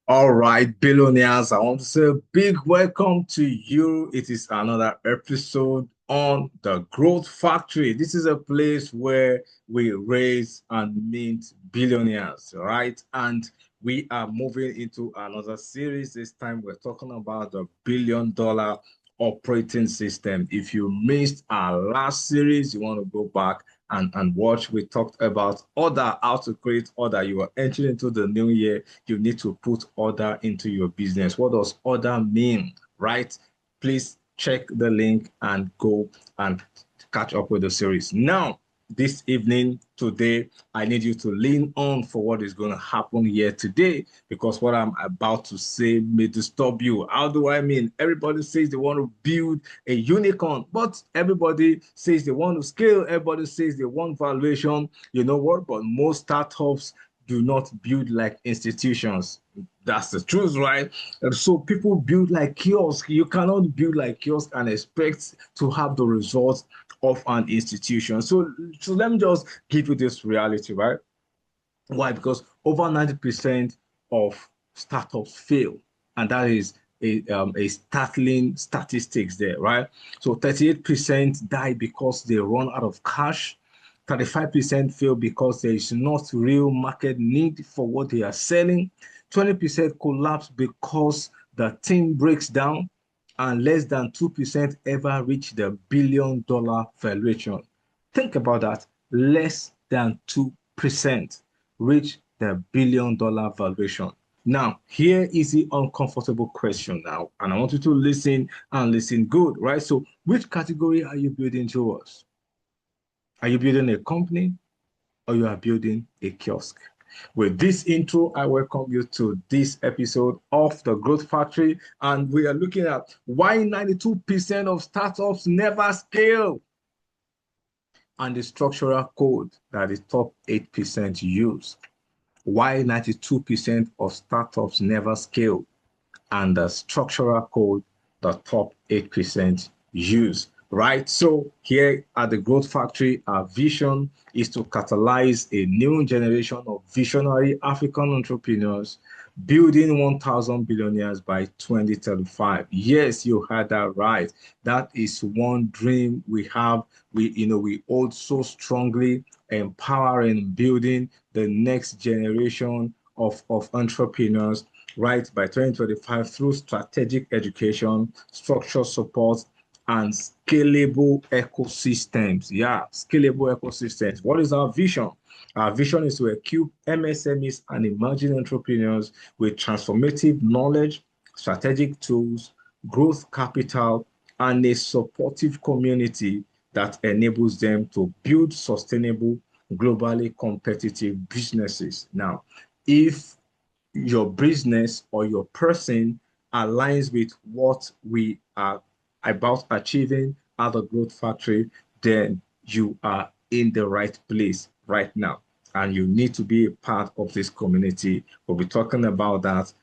All right, billionaires, I want to say a big welcome to you. It is another episode on the Growth Factory. This is a place where we raise and mint billionaires, right? And we are moving into another series. This time we're talking about the $1 billion operating system. If you missed our last series, you want to go back and watch. We talked about order, how to create order. You are entering into the new year, you need to put order into your business. What does order mean, right? Please check the link and go and catch up with the series. Now, this evening, today, I need you to lean on for what is going to happen here today, because what I'm about to say may disturb you. How do I mean? Everybody says they want to build a unicorn, but everybody says they want to scale. Everybody says they want valuation. You know what? But most startups do not build like institutions. That's the truth, right? And so people build like kiosks. You cannot build like kiosks and expect to have the results of an institution. So let me just give you this reality, right? Why? Because over 90% of startups fail, and that is a startling statistics there, right? So 38% die because they run out of cash. 35% fail because there is not real market need for what they are selling. 20% collapse because the team breaks down, and less than 2% ever reach the $1 billion valuation. Think about that. Less than 2% reach the $1 billion valuation. Now, here is the uncomfortable question now, and I want you to listen and listen good, right? So, which category are you building towards? Are you building a company or you are building a kiosk? With this intro, I welcome you to this episode of the Growth Factory, and we are looking at why 92% of startups never scale and the structural code that the top 8% use. Why 92% of startups never scale and the structural code the top 8% use, right? So here at the Growth Factory, our vision is to catalyze a new generation of visionary African entrepreneurs building 1,000 billionaires by 2035. Yes, you heard that right. That is one dream we have. We hold so strongly, empowering, building the next generation of entrepreneurs, right, by 2025 through strategic education, structural support, and scalable ecosystems. Yeah, scalable ecosystems. What is our vision? Our vision is to equip MSMEs and emerging entrepreneurs with transformative knowledge, strategic tools, growth capital, and a supportive community that enables them to build sustainable, globally competitive businesses. Now, if your business or your person aligns with what we are about achieving at the Growth Factory, then you are in the right place right now. And you need to be a part of this community. We'll be talking about that,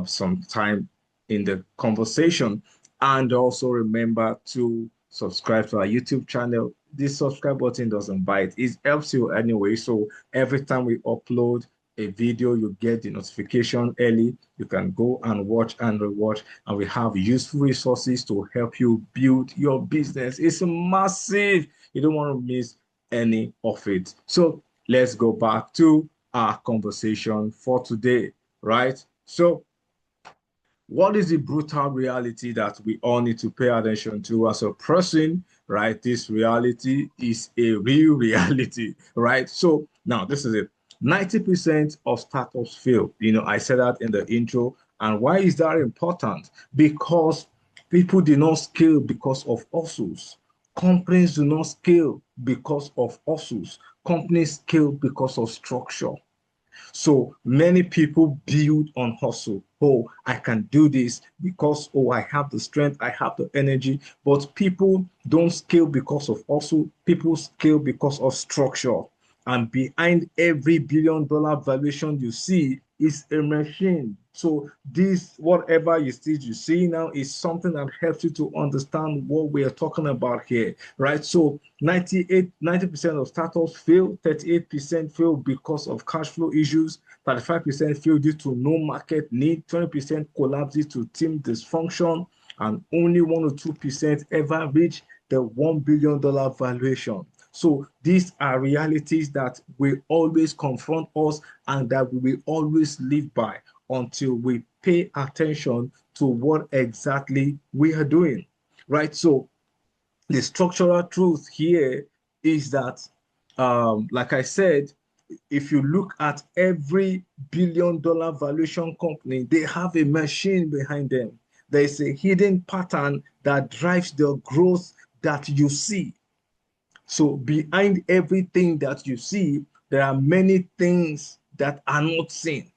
sometime in the conversation. And also remember to subscribe to our YouTube channel. This subscribe button doesn't bite. It helps you anyway. So every time we upload a video, you get the notification early. You can go and watch and rewatch, and we have useful resources to help you build your business. It's massive. You don't want to miss any of it. So let's go back to our conversation for today, right? So what is the brutal reality that we all need to pay attention to as a person, right? This reality is a real reality, right? So now this is it. 90% of startups fail. I said that in the intro. And why is that important? Because people do not scale because of hustles. Companies do not scale because of hustles. Companies scale because of structure. So many people build on hustle. Oh, I can do this because, oh, I have the strength, I have the energy. But people don't scale because of hustle. People scale because of structure. And behind every $1 billion valuation you see is a machine So this, whatever you see now, is something that helps you to understand what we are talking about here, right? So 90% of startups fail, 38% fail because of cash flow issues, 35% fail due to no market need, 20% collapse due to team dysfunction, and only 1 or 2% ever reach the $1 billion valuation. So these are realities that will always confront us and that we will always live by until we pay attention to what exactly we are doing, right? So the structural truth here is that, like I said, if you look at every billion-dollar valuation company, they have a machine behind them. There is a hidden pattern that drives the growth that you see. So behind everything that you see, there are many things that are not seen,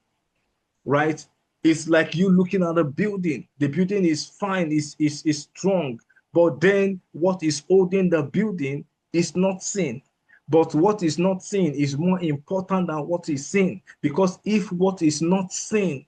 right? It's like you looking at a building. The building is fine, is strong, but then what is holding the building is not seen. But what is not seen is more important than what is seen, because if what is not seen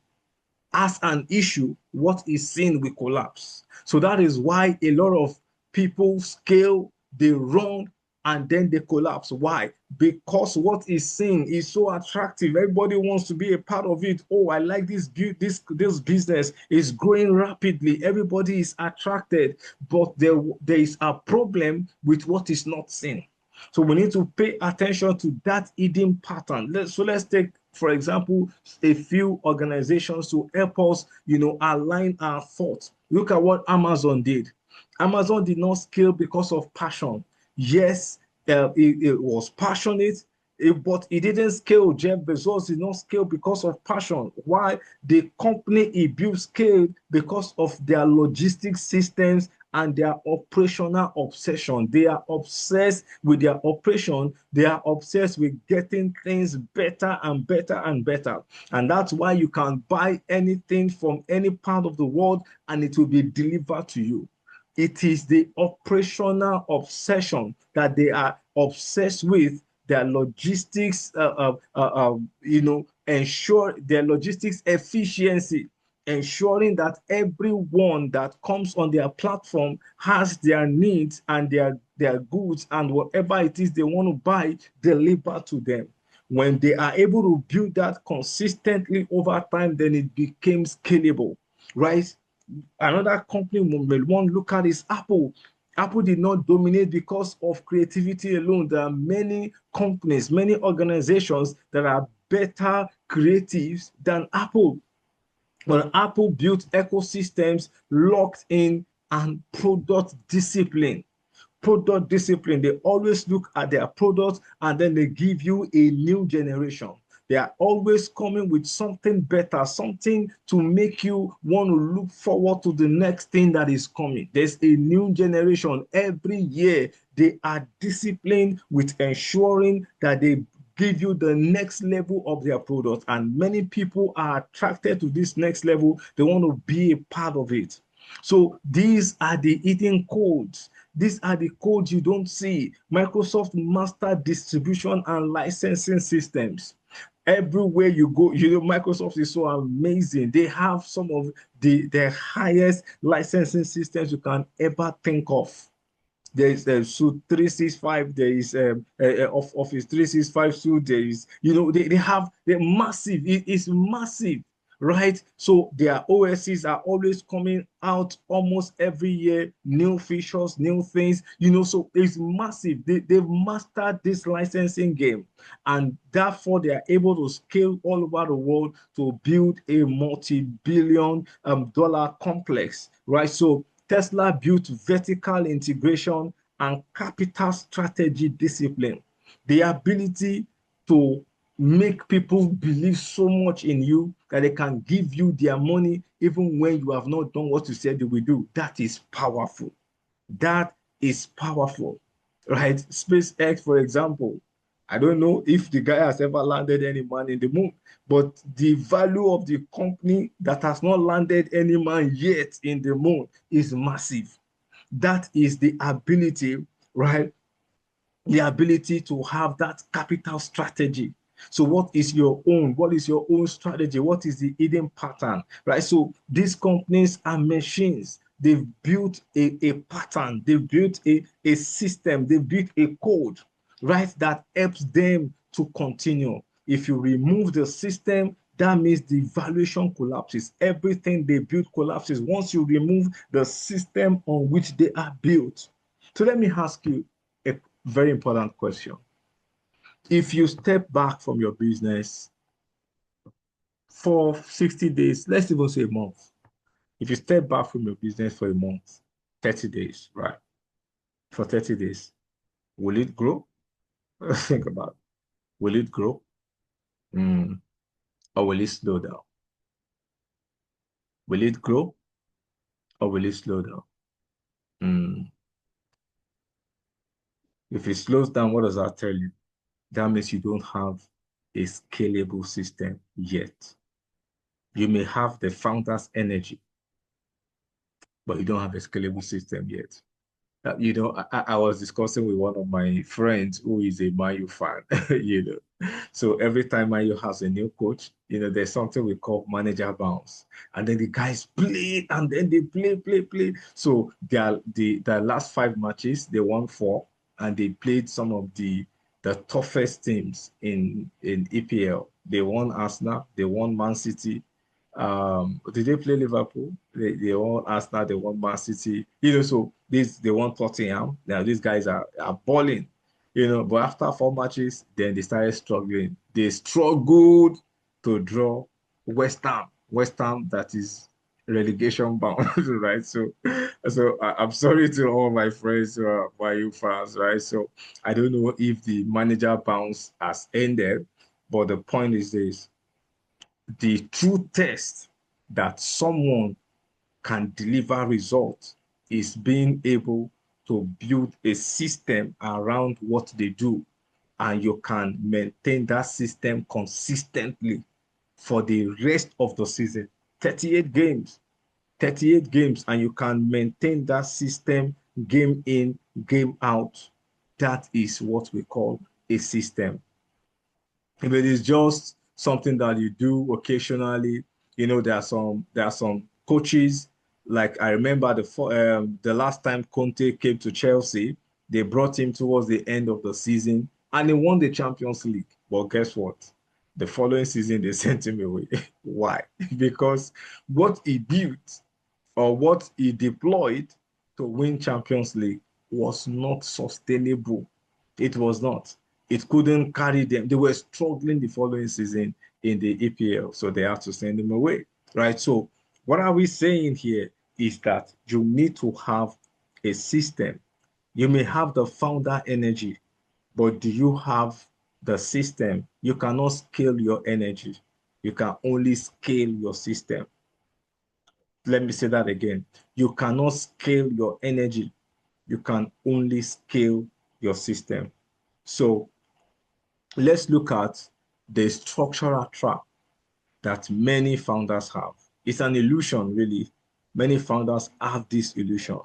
as an issue, what is seen will collapse. So that is why a lot of people scale, they run, and then they collapse. Why? Because what is seen is so attractive. Everybody wants to be a part of it. Oh, I like this business is growing rapidly. Everybody is attracted, but there is a problem with what is not seen. So we need to pay attention to that hidden pattern. Let's take, for example, a few organizations to help us, align our thoughts. Look at what Amazon did. Amazon did not scale because of passion. Yes, it was passionate, but it didn't scale. Jeff Bezos did not scale because of passion. Why? The company he built scaled because of their logistics systems and their operational obsession. They are obsessed with their operation. They are obsessed with getting things better and better and better. And that's why you can buy anything from any part of the world and it will be delivered to you. It is the operational obsession that they are obsessed with, their logistics, ensure their logistics efficiency, ensuring that everyone that comes on their platform has their needs and their goods and whatever it is they want to buy delivered to them. When they are able to build that consistently over time, then it becomes scalable, right? Another company we may want to look at is Apple. Apple did not dominate because of creativity alone. There are many companies, many organizations that are better creatives than Apple. But Apple built ecosystems locked in and product discipline. Product discipline. They always look at their products and then they give you a new generation. They are always coming with something better, something to make you want to look forward to the next thing that is coming. There's a new generation every year. They are disciplined with ensuring that they give you the next level of their product. And many people are attracted to this next level. They want to be a part of it. So these are the hidden codes. These are the codes you don't see. Microsoft master distribution and licensing systems. Everywhere you go, Microsoft is so amazing. They have some of the highest licensing systems you can ever think of. There is Suite 365, there is Office 365 Suite, there is, they have, they're massive, it is massive, right? So their OSs are always coming out almost every year, new features, new things, so it's massive. They've mastered this licensing game, and therefore they are able to scale all over the world to build a multi-billion dollar complex, right? So Tesla built vertical integration and capital strategy discipline. The ability to make people believe so much in you that they can give you their money even when you have not done what you said you will do. That is powerful. That is powerful, right? SpaceX, for example, I don't know if the guy has ever landed any man in the moon, but the value of the company that has not landed any man yet in the moon is massive. That is the ability, right? The ability to have that capital strategy. So what is your own? What is your own strategy? What is the hidden pattern, right? So these companies are machines. They've built a pattern. They've built a system. They've built a code, right, that helps them to continue. If you remove the system, that means the valuation collapses. Everything they build collapses once you remove the system on which they are built. So let me ask you a very important question. If you step back from your business for 60 days, let's even say a month. If you step back from your business for a month, 30 days, right? For 30 days, will it grow? Think about it. Will it grow? Mm. Or will it slow down? Will it grow or will it slow down? Mm. If it slows down, what does that tell you? That means you don't have a scalable system yet. You may have the founder's energy, but you don't have a scalable system yet. I was discussing with one of my friends who is a Man U fan, So every time Man U has a new coach, there's something we call manager bounce. And then the guys play and then they play. So their last 5 matches, they won 4 and they played some of the toughest teams in EPL. They won Arsenal, they won Man City, did they play Liverpool? They won Arsenal, they won Man City. So they won Tottenham. Now these guys are balling, but after 4 matches, then they started struggling. They struggled to draw West Ham. West Ham that is relegation bound, right? So I'm sorry to all my friends who are Man fans, right? So I don't know if the manager bounce has ended, but the point is this: the true test that someone can deliver results is being able to build a system around what they do, and you can maintain that system consistently for the rest of the season. 38 games, 38 games, and you can maintain that system game in, game out. That is what we call a system. If it is just something that you do occasionally, there are some coaches. Like I remember the last time Conte came to Chelsea, they brought him towards the end of the season and he won the Champions League. But guess what? The following season they sent him away. Why? Because what he built or what he deployed to win Champions League was not sustainable. It was not. It couldn't carry them. They were struggling the following season in the EPL, so they had to send him away, right? So what are we saying here is that you need to have a system. You may have the founder energy, but do you have the system? You cannot scale your energy. You can only scale your system. Let me say that again. You cannot scale your energy. You can only scale your system. So let's look at the structural trap that many founders have. It's an illusion, really. Many founders have this illusion,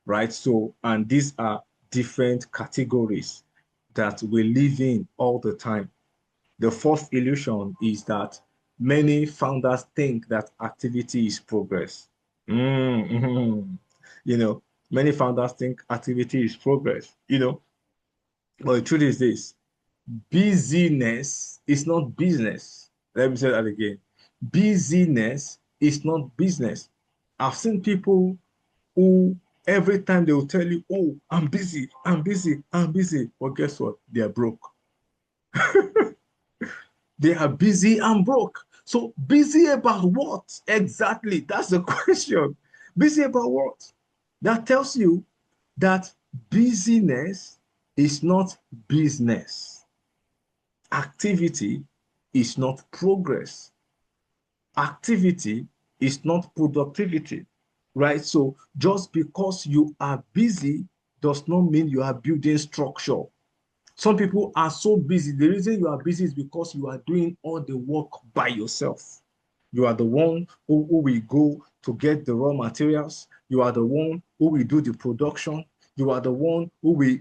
right? So, and these are different categories that we live in all the time. The first illusion is that many founders think that activity is progress. Mm-hmm. You know, Many founders think activity is progress, but the truth is this: busyness is not business. Let me say that again. Busyness is not business. I've seen people who every time they will tell you, oh, I'm busy, I'm busy, I'm busy. But guess what? They are broke. They are busy and broke. So busy about what? Exactly. That's the question. Busy about what? That tells you that busyness is not business. Activity is not progress. Activity is not productivity, right? So just because you are busy does not mean you are building structure. Some people are so busy. The reason you are busy is because you are doing all the work by yourself. You are the one who will go to get the raw materials. You are the one who will do the production. You are the one who will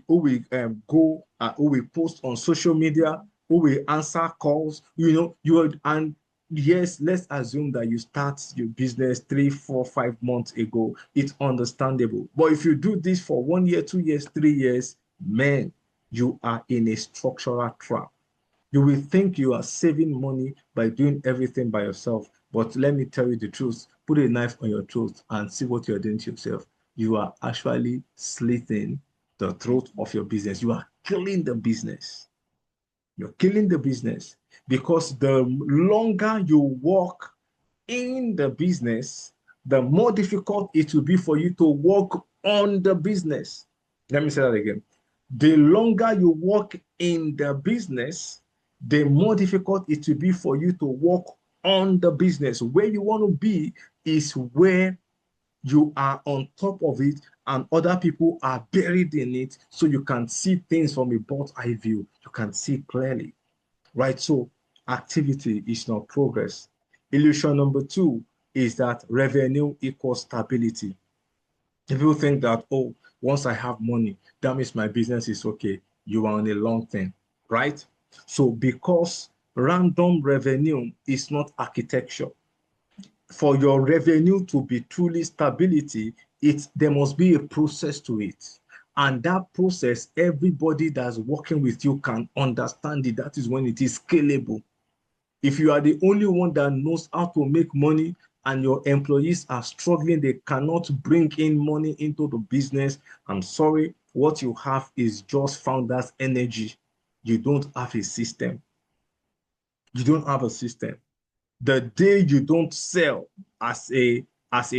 go who will post on social media, who will answer calls. You would, and yes, let's assume that you start your business 3, 4, 5 months ago. It's understandable. But if you do this for 1 year, 2 years, 3 years, man, you are in a structural trap. You will think you are saving money by doing everything by yourself. But let me tell you the truth. Put a knife on your throat and see what you're doing to yourself. You are actually slitting the throat of your business. You are killing the business. You're killing the business because the longer you work in the business, the more difficult it will be for you to work on the business. Let me say that again. The longer you work in the business, the more difficult it will be for you to work on the business. Where you want to be is where you are on top of it and other people are buried in it, so you can see things from a bird's eye view. You can see clearly, right? So activity is not progress. Illusion number two is that revenue equals stability. If people think that, oh, once I have money, that means my business is okay, you are on a long term, right? So because random revenue is not architecture, for your revenue to be truly stability, there must be a process to it. And that process, everybody that's working with you can understand it. That is when it is scalable. If you are the only one that knows how to make money and your employees are struggling, they cannot bring in money into the business, I'm sorry, what you have is just founder's energy. You don't have a system. You don't have a system. The day you don't sell as a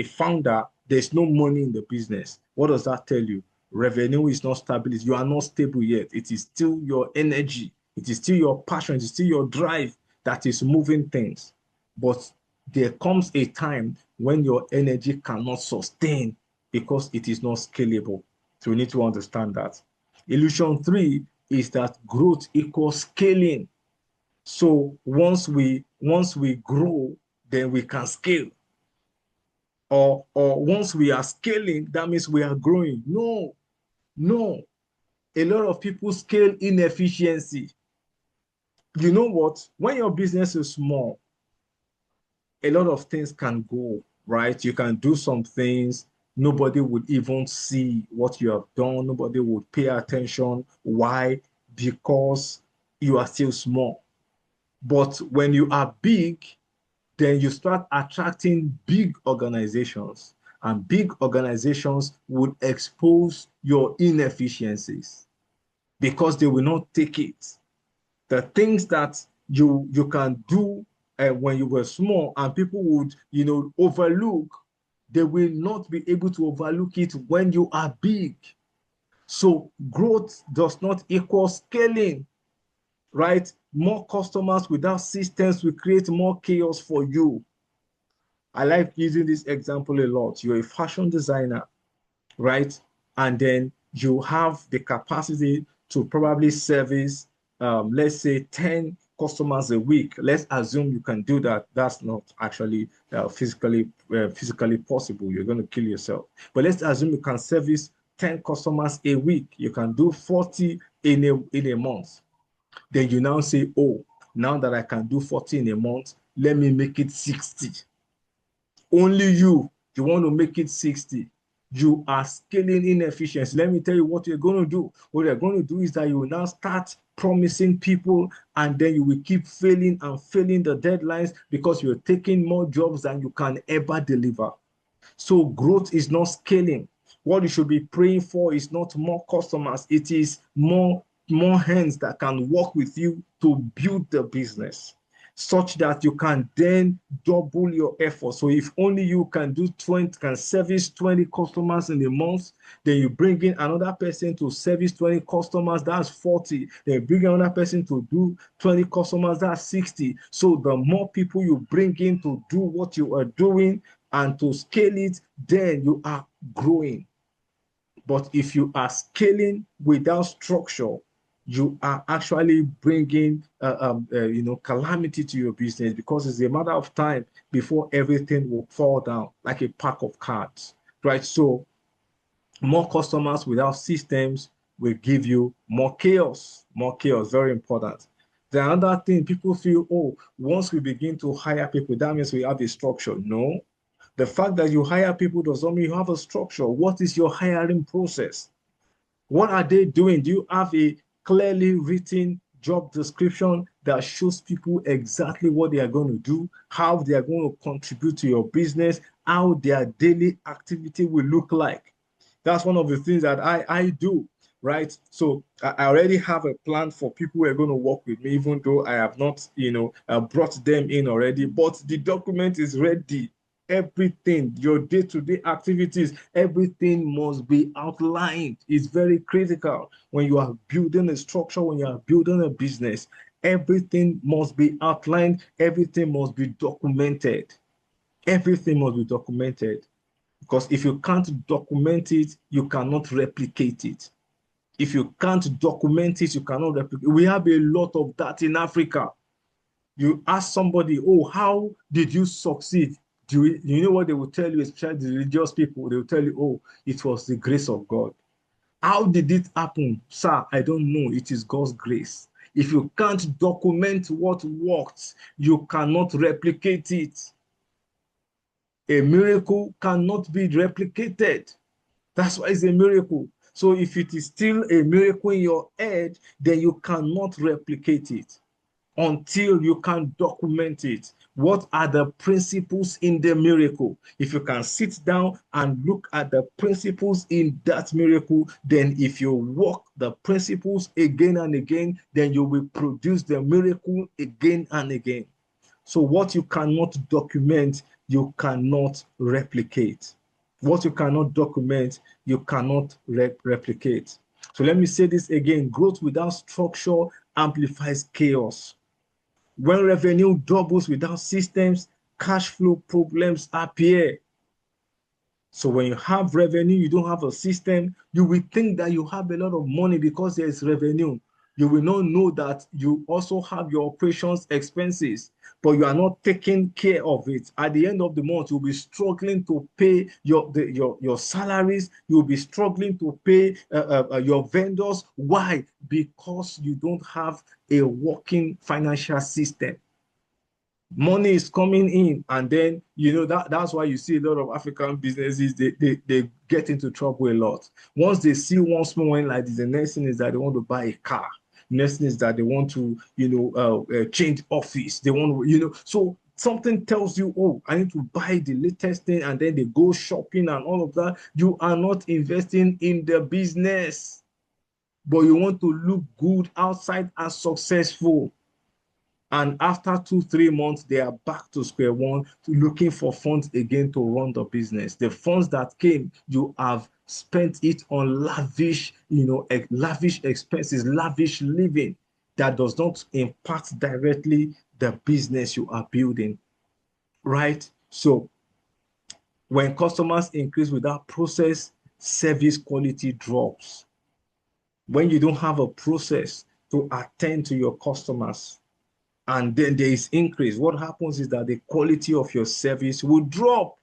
founder, there's no money in the business. What does that tell you? Revenue is not stable. You are not stable yet. It is still your energy. It is still your passion. It is still your drive that is moving things. But there comes a time when your energy cannot sustain because it is not scalable. So we need to understand that. Illusion three is that growth equals scaling. So once we grow, then we can scale. Or once we are scaling, that means we are growing. No, no. A lot of people scale inefficiency. You know what? When your business is small, a lot of things can go, right? You can do some things, nobody would even see what you have done, nobody would pay attention. Why? Because you are still small. But when you are big, then you start attracting big organizations, and big organizations would expose your inefficiencies because they will not take it. The things that you can do when you were small and people would overlook, they will not be able to overlook it when you are big. So growth does not equal scaling, right? More customers without systems will create more chaos for you. I like using this example a lot. You're a fashion designer, right? And then you have the capacity to probably service, let's say, 10 customers a week. Let's assume you can do that. That's not actually physically possible. You're going to kill yourself. But let's assume you can service 10 customers a week. You can do 40 in a month. Then you now say, oh, now that I can do 40 in a month, let me make it 60. Only you want to make it 60. You are scaling inefficiency. Let me tell you what you're going to do. What you're going to do is that you will now start promising people, and then you will keep failing and failing the deadlines because you're taking more jobs than you can ever deliver. So growth is not scaling. What you should be praying for is not more customers. It is more hands that can work with you to build the business, such that you can then double your effort. So if only you can service 20 customers in a month, then you bring in another person to service 20 customers, that's 40. Then you bring another person to do 20 customers, that's 60. So the more people you bring in to do what you are doing and to scale it, then you are growing. But if you are scaling without structure, you are actually bringing calamity to your business, because it's a matter of time before everything will fall down like a pack of cards, right? So more customers without systems will give you more chaos. More chaos, very important. The other thing, people feel, oh, once we begin to hire people, that means we have a structure. No. The fact that you hire people does not mean you have a structure. What is your hiring process? What are they doing? Do you have a clearly written job description that shows people exactly what they are going to do, how they are going to contribute to your business, how their daily activity will look like? That's one of the things that I do, right? So I already have a plan for people who are going to work with me, even though I have not, brought them in already, but the document is ready. Everything, your day-to-day activities, everything must be outlined. It's very critical when you are building a structure, when you are building a business. Everything must be outlined. Everything must be documented. Everything must be documented. Because if you can't document it, you cannot replicate it. If you can't document it, you cannot replicate it. We have a lot of that in Africa. You ask somebody, oh, how did you succeed? You know what they will tell you, especially the religious people? They will tell you, oh, it was the grace of God. How did it happen? Sir, I don't know. It is God's grace. If you can't document what worked, you cannot replicate it. A miracle cannot be replicated. That's why it's a miracle. So if it is still a miracle in your head, then you cannot replicate it until you can document it. What are the principles in the miracle? If you can sit down and look at the principles in that miracle, then if you work the principles again and again, then you will produce the miracle again and again. So what you cannot document, you cannot replicate. What you cannot document, you cannot replicate. So let me say this again. Growth without structure amplifies chaos. When revenue doubles without systems, cash flow problems appear. So when you have revenue, you don't have a system, you will think that you have a lot of money because there is revenue. You will not know that you also have your operations expenses, but you are not taking care of it. At the end of the month, you'll be struggling to pay your salaries. You'll be struggling to pay your vendors. Why? Because you don't have a working financial system. Money is coming in, and then that's why you see a lot of African businesses, they get into trouble a lot. Once they see one small one like this, the next thing is that they want to buy a car. Next thing is that they want to change office. They want to so something tells you, oh, I need to buy the latest thing, and then they go shopping and all of that. You are not investing in the business, but you want to look good outside and successful. And after 2, 3 months, they are back to square one, looking for funds again to run the business. The funds that came, you have spent it on lavish, lavish expenses, lavish living that does not impact directly the business you are building, right? So when customers increase without process, service quality drops. When you don't have a process to attend to your customers, and then there is increase, what happens is that the quality of your service will drop.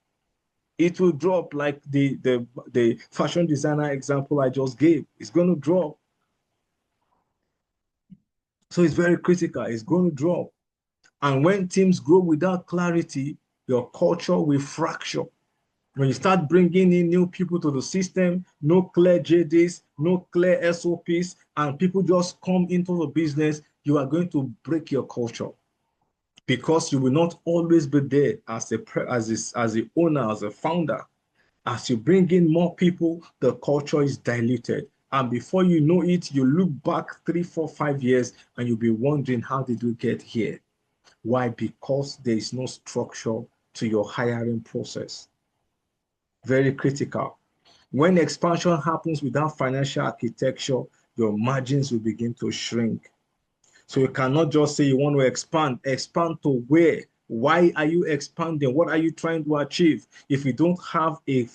It will drop, like the fashion designer example I just gave. It's going to drop. So it's very critical. It's going to drop. And when teams grow without clarity, your culture will fracture. When you start bringing in new people to the system, no clear JDs, no clear SOPs, and people just come into the business, you are going to break your culture, because you will not always be there as the owner, as a founder. As you bring in more people, the culture is diluted. And before you know it, you look back 3, 4, 5 years and you'll be wondering, how did we get here? Why? Because there is no structure to your hiring process. Very critical. When expansion happens without financial architecture, your margins will begin to shrink. So you cannot just say you want to expand. Expand to where? Why are you expanding? What are you trying to achieve? If you don't have a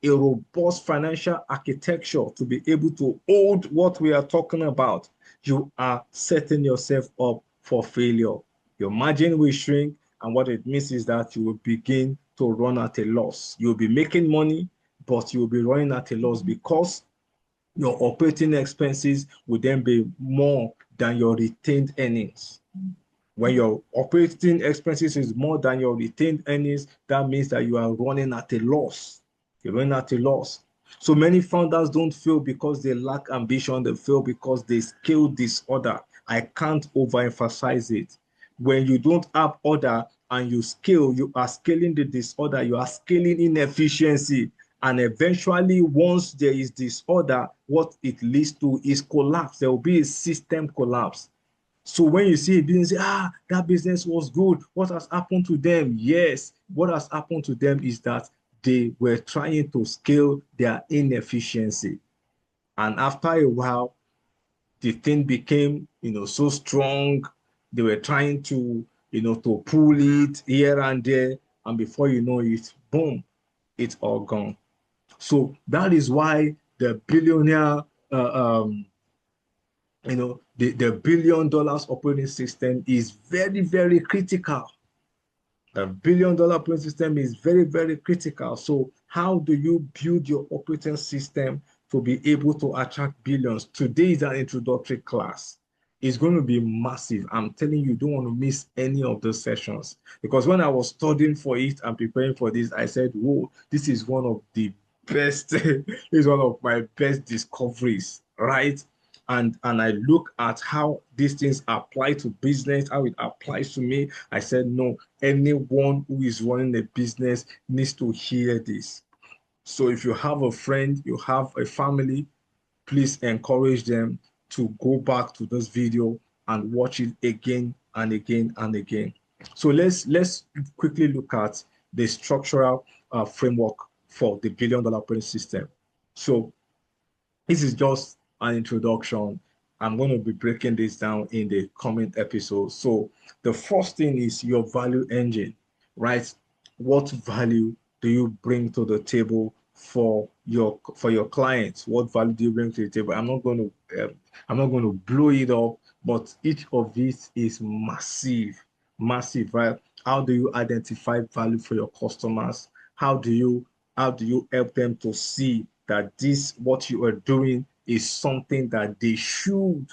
robust financial architecture to be able to hold what we are talking about, you are setting yourself up for failure. Your margin will shrink, and what it means is that you will begin to run at a loss. You'll be making money, but you'll be running at a loss because your operating expenses will then be more than your retained earnings. When your operating expenses is more than your retained earnings, that means that you are running at a loss. You're running at a loss. So many founders don't fail because they lack ambition. They fail because they scale disorder. I can't overemphasize it. When you don't have order and you scale, you are scaling the disorder. You are scaling inefficiency. And eventually, once there is disorder, what it leads to is collapse. There will be a system collapse. So when you see a business, that business was good. What has happened to them? Yes, what has happened to them is that they were trying to scale their inefficiency. And after a while, the thing became, so strong. They were trying to, to pull it here and there. And before you know it, boom, it's all gone. So that is why the billionaire the $1 billion operating system is very, very critical. The $1 billion operating system is very, very critical. So how do you build your operating system to be able to attract billions? Today is an introductory class. It's going to be massive. I'm telling you, you don't want to miss any of those sessions. Because when I was studying for it and preparing for this, I said, whoa, this is one of the best, this is one of my best discoveries, right? And I look at how these things apply to business, how it applies to me. I said, no, anyone who is running a business needs to hear this. So if you have a friend, you have a family, please encourage them to go back to this video and watch it again and again and again. So let's quickly look at the structural framework for the $1 billion operating system. So this is just an introduction. I'm going to be breaking this down in the coming episodes. So the first thing is your value engine, right? What value do you bring to the table for your clients? What value do you bring to the table? I'm not going to blow it up, but each of these is massive, massive, right? How do you identify value for your customers? How do you help them to see that this what you are doing is something that they should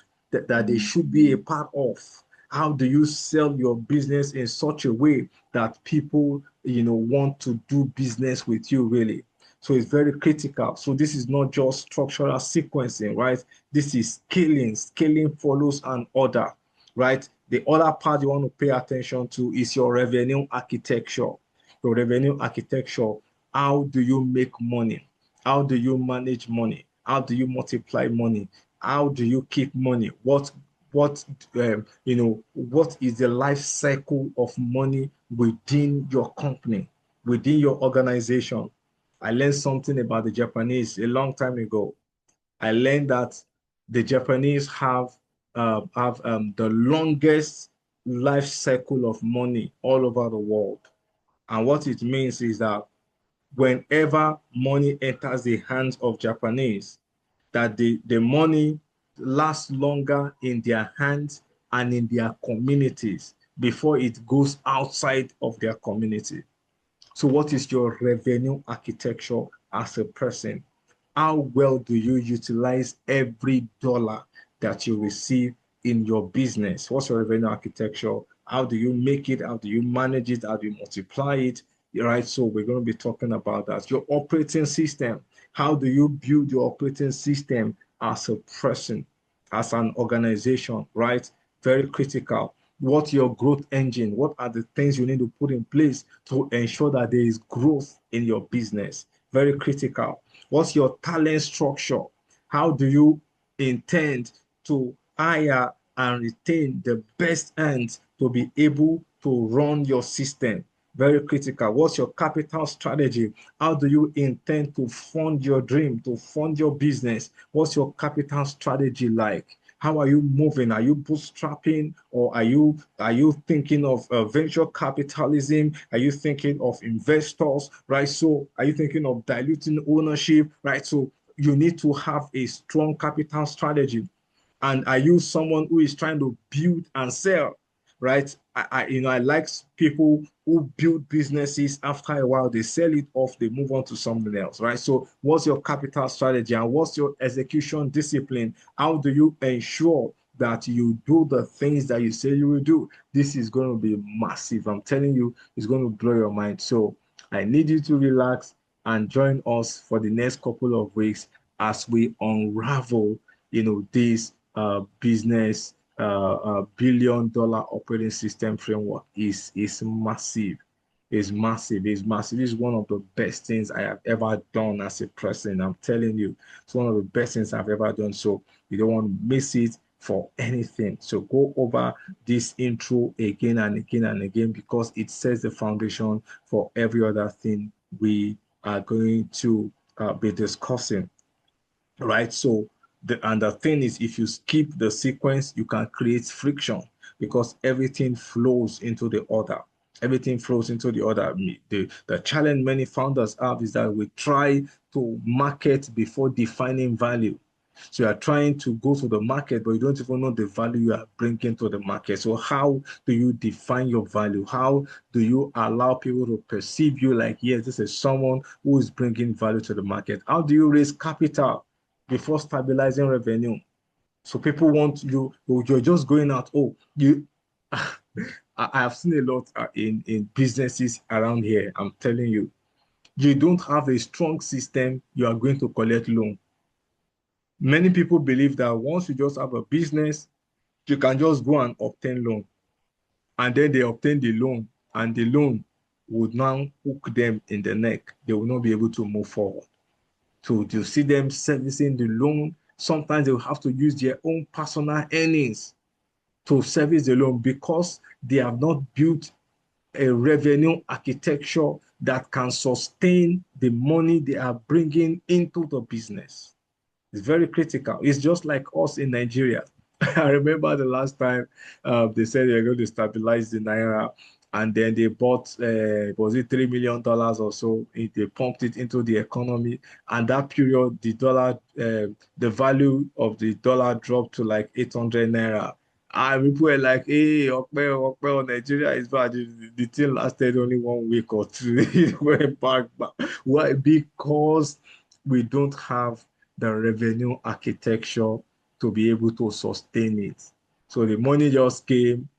be a part of? How do you sell your business in such a way that people want to do business with you really? So it's very critical. So this is not just structural sequencing, right? This is scaling. Scaling follows an order, right? The other part you want to pay attention to is your revenue architecture. Your revenue architecture. How do you make money? How do you manage money? How do you multiply money? How do you keep money? What is the life cycle of money within your company, within your organization? I learned something about the Japanese a long time ago. I learned that the Japanese have the longest life cycle of money all over the world. And what it means is that whenever money enters the hands of Japanese, that the money lasts longer in their hands and in their communities before it goes outside of their community. So what is your revenue architecture as a person? How well do you utilize every dollar that you receive in your business? What's your revenue architecture? How do you make it? How do you manage it? How do you multiply it? Right. So we're going to be talking about that. Your operating system. How do you build your operating system as a person, as an organization, right? Very critical. What's your growth engine? What are the things you need to put in place to ensure that there is growth in your business? Very critical. What's your talent structure? How do you intend to hire and retain the best hands to be able to run your system? Very critical. What's your capital strategy? How do you intend to fund your dream, to fund your business? What's your capital strategy like? How are you moving? Are you bootstrapping, or are you thinking of venture capitalism? Are you thinking of investors, right? So are you thinking of diluting ownership, right? So you need to have a strong capital strategy. And are you someone who is trying to build and sell, right? I like people who build businesses. After a while, they sell it off, they move on to something else, right? So what's your capital strategy and what's your execution discipline? How do you ensure that you do the things that you say you will do, this is going to be massive. I'm telling you, it's going to blow your mind. So I need you to relax and join us for the next couple of weeks as we unravel, this business billion-dollar operating system framework is massive. It's massive. It's massive. It's one of the best things I have ever done as a person. I'm telling you, it's one of the best things I've ever done. So you don't want to miss it for anything. So go over this intro again and again and again because it sets the foundation for every other thing we are going to be discussing, right? So the thing is, if you skip the sequence, you can create friction because everything flows into the order. Everything flows into the order. The challenge many founders have is that we try to market before defining value. So you are trying to go to the market, but you don't even know the value you are bringing to the market. So how do you define your value? How do you allow people to perceive you like, yes, this is someone who is bringing value to the market? How do you raise capital before stabilizing revenue? So people want you, you're just going out. Oh, you, I have seen a lot in businesses around here. I'm telling you, you don't have a strong system, you are going to collect loan. Many people believe that once you just have a business, you can just go and obtain loan. And then they obtain the loan, and the loan would now hook them in the neck. They will not be able to move forward. So you see them servicing the loan. Sometimes they will have to use their own personal earnings to service the loan because they have not built a revenue architecture that can sustain the money they are bringing into the business. It's very critical. It's just like us in Nigeria. I remember the last time they said they were going to stabilize the naira, and then they bought was it $3 million or so? They pumped it into the economy, and that period the value of the dollar dropped to like 800 naira. And people were like, "Hey, Okpe, Nigeria is bad." The thing lasted only 1 week or two. It went back. Why? Because we don't have the revenue architecture to be able to sustain it. So the money just came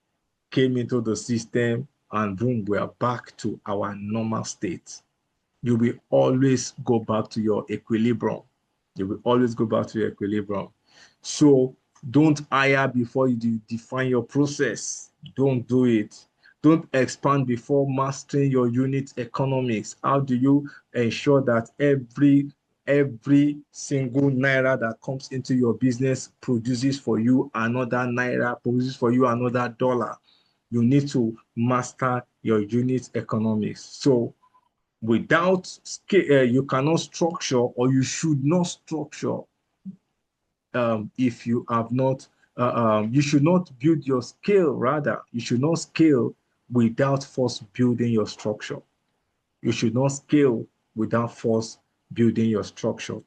into the system, and boom, we are back to our normal state. You will always go back to your equilibrium. You will always go back to your equilibrium. So don't hire before you define your process. Don't do it. Don't expand before mastering your unit economics. How do you ensure that every single naira that comes into your business produces for you another naira, produces for you another dollar? You need to master your unit economics. So without scale, you cannot structure, or you should not structure if you have not, you should not build your scale, rather, you should not scale without first building your structure. You should not scale without first building your structure.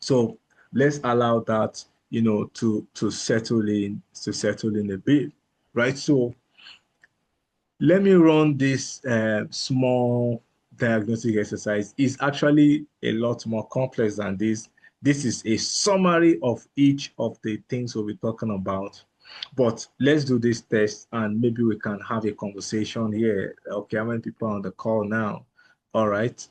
So let's allow that, to settle in a bit, right? So let me run this small diagnostic exercise. It's actually a lot more complex than this. This is a summary of each of the things we'll be talking about. But let's do this test and maybe we can have a conversation here. Okay, how many people are on the call now? All right.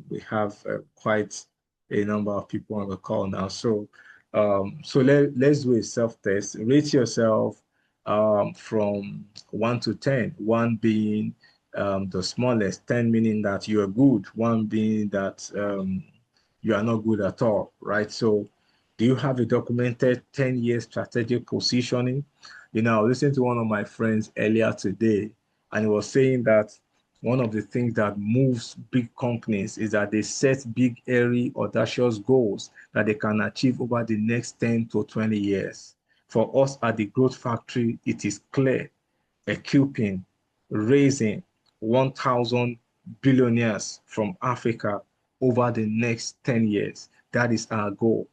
We have quite a number of people on the call now. So let's do a self-test. Rate yourself from 1 to 10, 1 being the smallest, 10 meaning that you are good, 1 being that you are not good at all, right? So do you have a documented 10-year strategic positioning? I was listening to one of my friends earlier today, and he was saying that one of the things that moves big companies is that they set big, airy, audacious goals that they can achieve over the next 10 to 20 years. For us at the Growth Factory, it is clear, equipping, raising 1,000 billionaires from Africa over the next 10 years. That is our goal.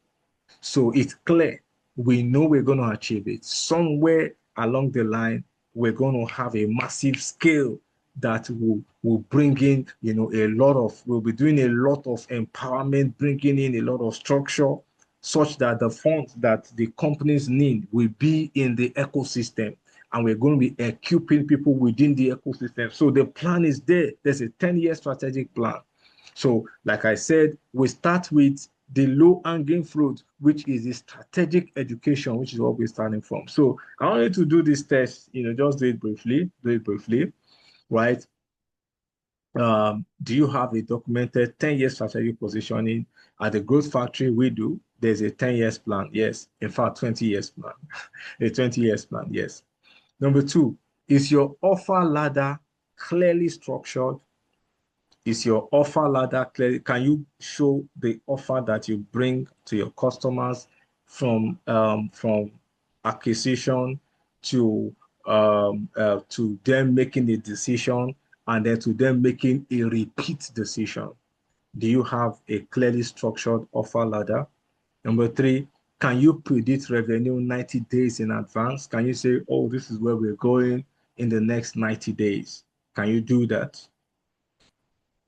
So it's clear. We know we're going to achieve it. Somewhere along the line, we're going to have a massive scale that will bring in, we'll be doing a lot of empowerment, bringing in a lot of structure such that the funds that the companies need will be in the ecosystem. And we're going to be equipping people within the ecosystem. So the plan is there. There's a 10-year strategic plan. So, like I said, we start with the low-hanging fruit, which is the strategic education, which is what we're starting from. So, I want you to do this test, just do it briefly, right? Do you have a documented 10-year strategic positioning? At the Growth Factory, we do. There's a 10 years plan. Yes. In fact, 20 years plan. A 20 years plan. Yes. Number two, is your offer ladder clearly structured? Is your offer ladder clear? Can you show the offer that you bring to your customers from acquisition to them making a decision and then to them making a repeat decision? Do you have a clearly structured offer ladder? Number three, can you predict revenue 90 days in advance? Can you say, oh, this is where we're going in the next 90 days? Can you do that?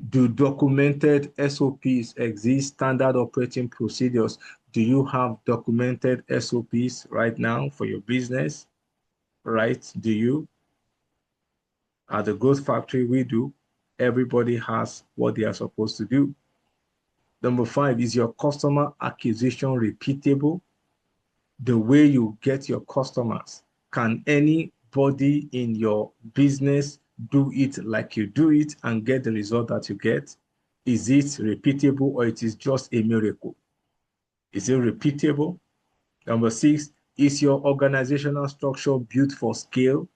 Do documented SOPs exist, standard operating procedures? Do you have documented SOPs right now for your business? Right? Do you? At the Growth Factory, we do. Everybody has what they are supposed to do. Number five, is your customer acquisition repeatable? The way you get your customers, can anybody in your business do it like you do it and get the result that you get? Is it repeatable or it is just a miracle? Is it repeatable? Number six, is your organizational structure built for scale?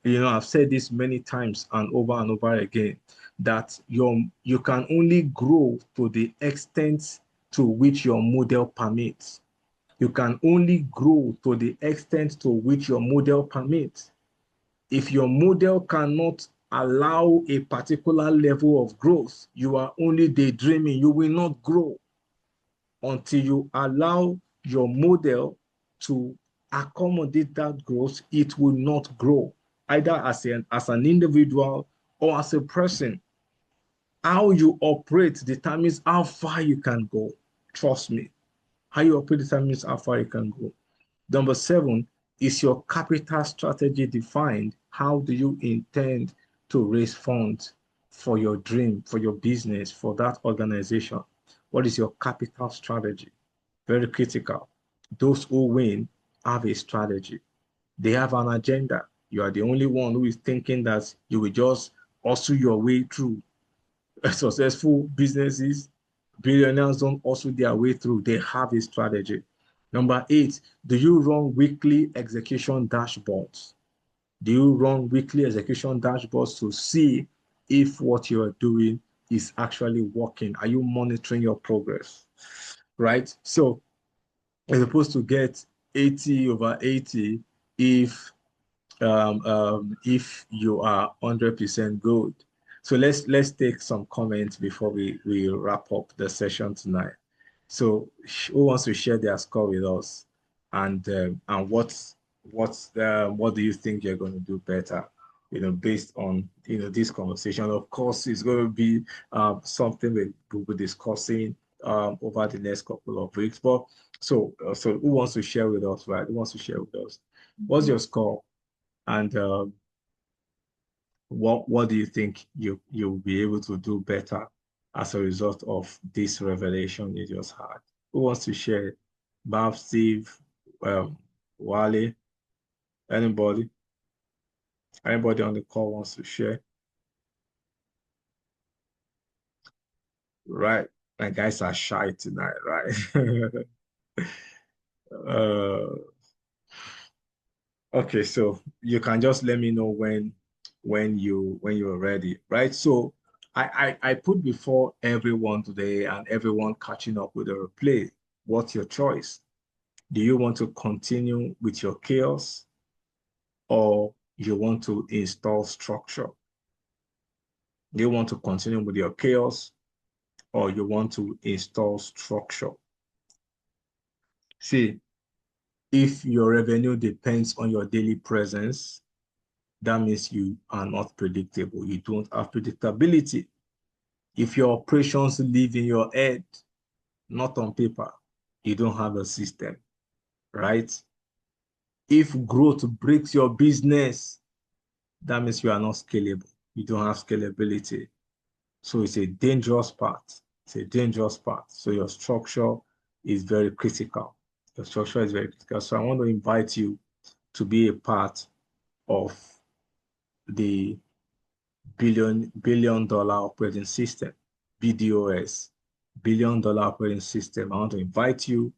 I've said this many times and over again, that you can only grow to the extent to which your model permits. You can only grow to the extent to which your model permits. If your model cannot allow a particular level of growth, you are only daydreaming. You will not grow until you allow your model to accommodate that growth. It will not grow, either as an individual or as a person. How you operate determines how far you can go. Trust me. How you operate determines how far you can go. Number seven, is your capital strategy defined? How do you intend to raise funds for your dream, for your business, for that organization? What is your capital strategy? Very critical. Those who win have a strategy. They have an agenda. You are the only one who is thinking that you will just hustle your way through. Successful businesses, billionaires don't hustle their way through. They have a strategy. Number eight, do you run weekly execution dashboards? Do you run weekly execution dashboards to see if what you are doing is actually working? Are you monitoring your progress? Right? So, as opposed to get 80 over 80 if you are 100% good. So let's take some comments before we wrap up the session tonight. So who wants to share their score with us, and what do you think you're going to do better? Based on this conversation. Of course, it's going to be something we'll be discussing over the next couple of weeks. But so who wants to share with us? Right? Who wants to share with us? What's your score? And what do you think you'll be able to do better as a result of this revelation you just had? Who wants to share? Bob, Steve, Wale, anybody? Anybody on the call wants to share? Right. My guys are shy tonight, right? uh, okay, so you can just let me know when you're ready, right? So I put before everyone today and everyone catching up with the replay. What's your choice? Do you want to continue with your chaos, or you want to install structure? Do you want to continue with your chaos, or you want to install structure? See, if your revenue depends on your daily presence, that means you are not predictable. You don't have predictability. If your operations live in your head, not on paper, you don't have a system, right? If growth breaks your business, that means you are not scalable. You don't have scalability. So it's a dangerous part. It's a dangerous part. So your structure is very critical. Your structure is very critical. So I want to invite you to be a part of the billion dollar operating system, BDOS, billion dollar operating system. I want to invite you,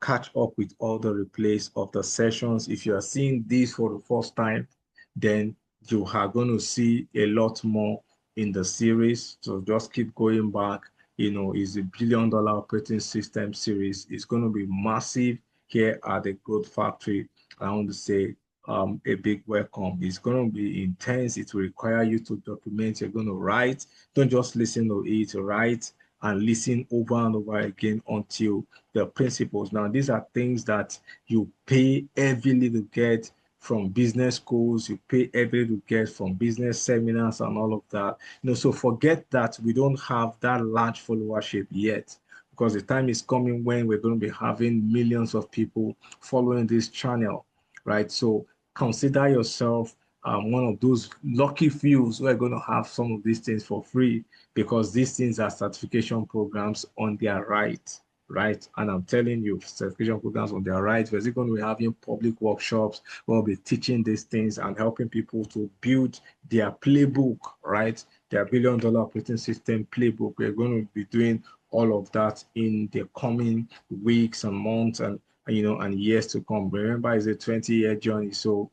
catch up with all the replays of the sessions. If you are seeing this for the first time, then you are going to see a lot more in the series. So just keep going back. You know, it's a billion dollar operating system series. It's going to be massive here at the Growth Factory. I want to say a big welcome. It's going to be intense. It will require you to document. You're going to write. Don't just listen to it. Write and listen over and over again until the principles. Now, these are things that you pay heavily to get from business schools. You pay heavily to get from business seminars and all of that. You know, so forget that we don't have that large followership yet, because the time is coming when we're going to be having millions of people following this channel, right? So consider yourself one of those lucky few who are going to have some of these things for free, because these things are certification programs on their right, right? And I'm telling you, certification programs on their right, we're going to be having public workshops. We'll be teaching these things and helping people to build their playbook, right? Their billion dollar operating system playbook. We're going to be doing all of that in the coming weeks and months and years to come. Remember, it's a 20-year journey, so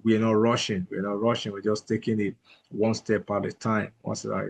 we're not rushing. We're not rushing. We're just taking it one step at a time.